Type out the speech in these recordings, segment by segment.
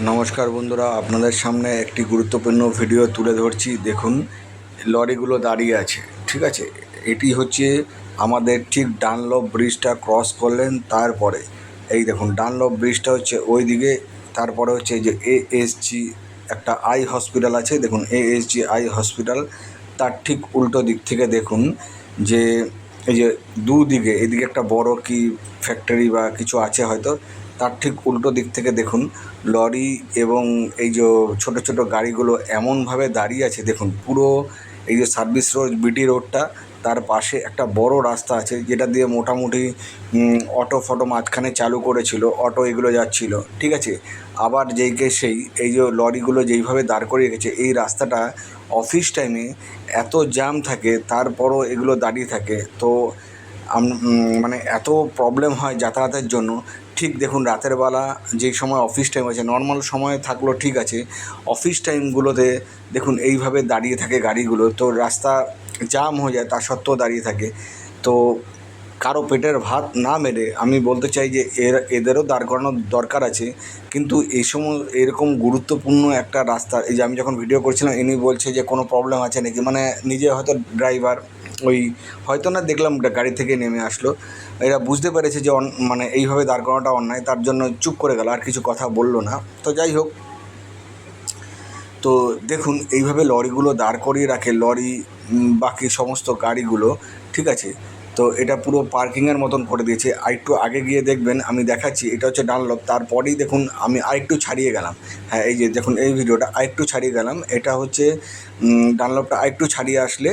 নমস্কার বন্ধুরা, আপনাদের সামনে একটি গুরুত্বপূর্ণ ভিডিও তুলে ধরছি। দেখুন, লরিগুলো দাঁড়িয়ে আছে, ঠিক আছে। এটি হচ্ছে আমাদের ঠিক ডানলপ ব্রিজটা ক্রস করলেন, তারপরে এই দেখুন ডানলপ ব্রিজটা হচ্ছে ওই দিকে। তারপরে হচ্ছে এই যে এএসজি একটা আই হসপিটাল আছে, দেখুন এএসজি আই হসপিটাল। তার ঠিক উল্টো দিক থেকে দেখুন যে এই যে দুদিকে, এদিকে একটা বড় কি ফ্যাক্টরি বা কিছু আছে হয়তো, তার ঠিক উল্টো দিক থেকে দেখুন লরি এবং এই যে ছোট ছোট গাড়িগুলো এমনভাবে দাঁড়িয়ে আছে। দেখুন পুরো এই যে সার্ভিস রোড বিটি রোডটা, তার পাশে একটা বড় রাস্তা আছে যেটা দিয়ে মোটামুটি অটো ফটো মাঝখানে চালু করেছিল, অটো এগুলো যাচ্ছিল, ঠিক আছে। আবার যেইকে সেই এই যে লরিগুলো যেইভাবে দাঁড় করিয়ে রেখেছে, এই রাস্তাটা অফিস টাইমে এত জ্যাম থাকে, তারপরও এগুলো দাঁড়িয়ে থাকে। তো মানে এত প্রবলেম হয় যাতায়াতের জন্য। ঠিক দেখুন রাতের বেলা যেই সময় অফিস টাইম আছে, নর্মাল সময় থাকলেও ঠিক আছে, অফিস টাইমগুলোতে দেখুন এইভাবে দাঁড়িয়ে থাকে গাড়িগুলো, তো রাস্তা জাম হয়ে যায়, তা সত্ত্বেও দাঁড়িয়ে থাকে। তো কারো পেটের ভাত না মেরে আমি বলতে চাই যে এদেরও দাঁড় করানোর দরকার আছে। কিন্তু এই সময় এরকম গুরুত্বপূর্ণ একটা রাস্তা, এই যে আমি যখন ভিডিও করছিলাম ইনি বলছে যে কোনো প্রবলেম আছে নাকি, মানে নিজে হয়তো ড্রাইভার, ওই হয়তো না দেখলাম গাড়ি থেকে নেমে আসলো, এরা বুঝতে পেরেছে যে মানে এইভাবে দাঁড় করানোটা অন্যায়, তার জন্য চুপ করে গেল, আর কিছু কথা বললো না। তো যাই হোক, তো দেখুন এইভাবে লরিগুলো দাঁড় করিয়ে রাখে, লরি বাকি সমস্ত গাড়িগুলো, ঠিক আছে। তো এটা পুরো পার্কিংয়ের মতন করে দিয়েছে। আরেকটু আগে গিয়ে দেখবেন, আমি দেখাচ্ছি, এটা হচ্ছে ডানলপ, তারপরেই দেখুন আমি আরেকটু ছাড়িয়ে গেলাম। হ্যাঁ, এই যে দেখুন এই ভিডিওটা আরেকটু ছাড়িয়ে গেলাম, এটা হচ্ছে ডানলপটা আরেকটু ছাড়িয়ে আসলে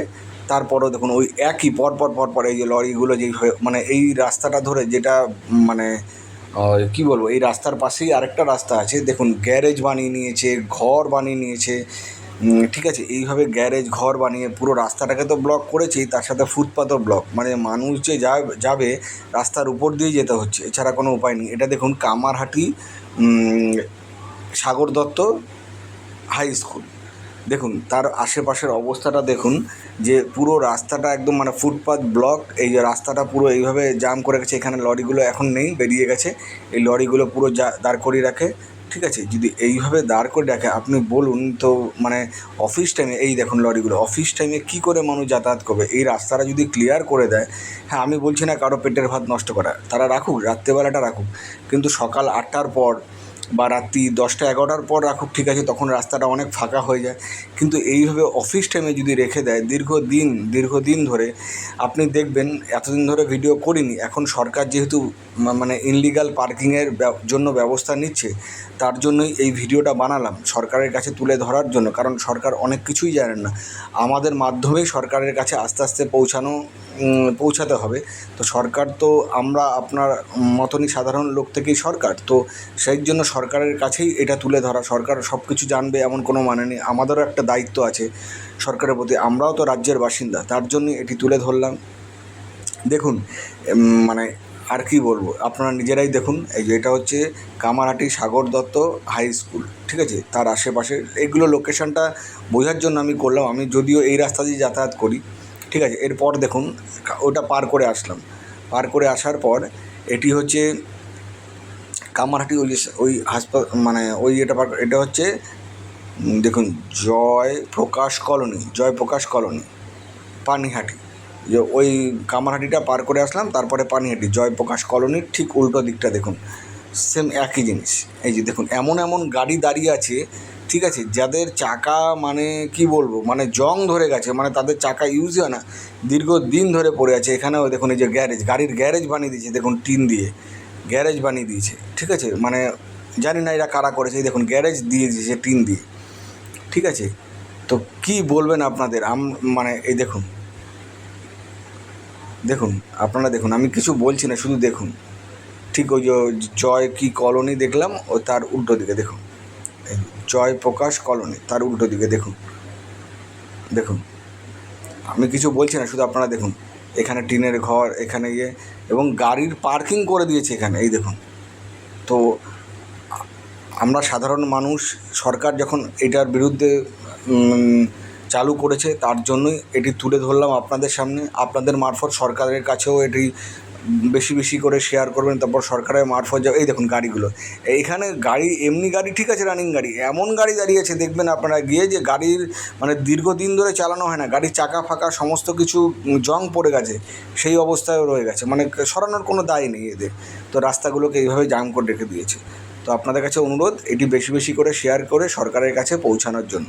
তারপরেও দেখুন ওই একই পরপর এই যে লরিগুলো যেইভাবে, মানে এই রাস্তাটা ধরে যেটা মানে কী বলবো, এই রাস্তার পাশেই আরেকটা রাস্তা আছে, দেখুন গ্যারেজ বানিয়ে নিয়েছে, ঘর বানিয়ে নিয়েছে, ঠিক আছে। এইভাবে গ্যারেজ ঘর বানিয়ে পুরো রাস্তাটাকে তো ব্লক করেছেই, তার সাথে ফুটপাথও ব্লক, মানে মানুষ যে যাবে রাস্তার উপর দিয়ে যেতে হচ্ছে, এছাড়া কোনো উপায় নেই। এটা দেখুন কামারহাটি সাগর দত্ত হাই স্কুল, দেখুন তার আশেপাশের অবস্থাটা দেখুন, যে পুরো রাস্তাটা একদম মানে ফুটপাথ ব্লক। এই যে রাস্তাটা পুরো এইভাবে জাম করে গেছে, এখানে লরিগুলো এখন নেই, বেরিয়ে গেছে। এই লরিগুলো পুরো দাঁড় করিয়ে রাখে, ঠিক আছে। যদি এইভাবে দাঁড় করে রাখে আপনি বলুন তো, মানে অফিস টাইমে এই দেখুন লরিগুলো অফিস টাইমে কী করে মানুষ যাতায়াত করবে? এই রাস্তাটা যদি ক্লিয়ার করে দেয়, হ্যাঁ আমি বলছি না কারো পেটের ভাত নষ্ট করা, তারা রাখুক, রাত্রেবেলাটা রাখুক, কিন্তু সকাল 8টার পর বা রাত্রি 10টা-11টার পর রাখুক, ঠিক আছে, তখন রাস্তাটা অনেক ফাঁকা হয়ে যায়। কিন্তু এইভাবে অফিস টাইমে যদি রেখে দেয় দীর্ঘদিন ধরে, আপনি দেখবেন, এতদিন ধরে ভিডিও করিনি, এখন সরকার যেহেতু মানে ইনলিগাল পার্কিংয়ের জন্য ব্যবস্থা নিচ্ছে, তার জন্যই এই ভিডিওটা বানালাম, সরকারের কাছে তুলে ধরার জন্য। কারণ সরকার অনেক কিছুই জানেন না, আমাদের মাধ্যমেই সরকারের কাছে আস্তে আস্তে পৌঁছাতে হবে। তো সরকার তো আমরা আপনার মতনই সাধারণ লোক থেকেই সরকার, তো সেই জন্য সরকারের কাছেই এটা তুলে ধরা। সরকার সব কিছু জানবে এমন কোনো মানে নেই, আমাদেরও একটা দায়িত্ব আছে সরকারের প্রতি, আমরাও তো রাজ্যের বাসিন্দা, তার জন্যই এটি তুলে ধরলাম। দেখুন মানে আর কি বলবো, আপনারা নিজেরাই দেখুন, এই যে এটা হচ্ছে কামারহাটি সাগর দত্ত হাই স্কুল, ঠিক আছে। তার আশেপাশে এগুলো লোকেশনটা বোঝার জন্য আমি করলাম, আমি যদিও এই রাস্তা দিয়ে যাতায়াত করি, ঠিক আছে। এরপর দেখুন ওটা পার করে আসলাম, পার করে আসার পর এটি হচ্ছে কামারহাটি, ওই হাসপাতাল, মানে ওই এটা হচ্ছে দেখুন জয়প্রকাশ কলোনি পানিহাটি। যে ওই কামারহাটিটা পার করে আসলাম, তারপরে পানিহাটি জয়প্রকাশ কলোনির ঠিক উল্টো দিকটা দেখুন সেম একই জিনিস। এই যে দেখুন এমন গাড়ি দাঁড়িয়ে আছে, ঠিক আছে, যাদের চাকা মানে কি বলবো, মানে জং ধরে গেছে, মানে তাদের চাকা ইউজই হয় না, দীর্ঘদিন ধরে পড়ে আছে। এখানেও দেখুন এই যে গাড়ির গ্যারেজ বানিয়ে দিয়েছে, দেখুন টিন দিয়ে গ্যারেজ বানিয়ে দিয়েছে, ঠিক আছে। মানে জানি না এরা কারা করেছে, এই দেখুন গ্যারেজ দিয়ে দিয়েছে টিন দিয়ে, ঠিক আছে। তো কি বলবেন আপনাদের, মানে এই দেখুন আপনারা দেখুন, আমি কিছু বলছি না, শুধু দেখুন। ঠিক ওই যে জয় কি কলোনি দেখলাম, ও তার উল্টো দিকে দেখুন, এই জয়প্রকাশ কলোনি তার উল্টো দিকে দেখুন আমি কিছু বলছি না, শুধু আপনারা দেখুন, এখানে টিনের ঘর, এখানে এবং গাড়ির পার্কিং করে দিয়েছে এখানে, এই দেখুন। তো আমরা সাধারণ মানুষ, সরকার যখন এটার বিরুদ্ধে চালু করেছে, তার জন্যই এটি তুলে ধরলাম আপনাদের সামনে, আপনাদের মারফত সরকারের কাছেও এটি বেশি বেশি করে শেয়ার করবেন, তারপর সরকারের মারফত যাবে। এই দেখুন গাড়িগুলো, এইখানে গাড়ি এমনি গাড়ি ঠিক আছে, রানিং গাড়ি, এমন গাড়ি দাঁড়িয়েছে দেখবেন আপনারা গিয়ে যে গাড়ির মানে দীর্ঘদিন ধরে চালানো হয় না, গাড়ির চাকা ফাঁকা সমস্ত কিছু জং পড়ে গেছে, সেই অবস্থায় রয়ে গেছে, মানে সরানোর কোনো দায় নেই এদের। তো রাস্তাগুলোকে এইভাবে জাম করে রেখে দিয়েছে। তো আপনাদের কাছে অনুরোধ, এটি বেশি বেশি করে শেয়ার করে সরকারের কাছে পৌঁছানোর জন্য।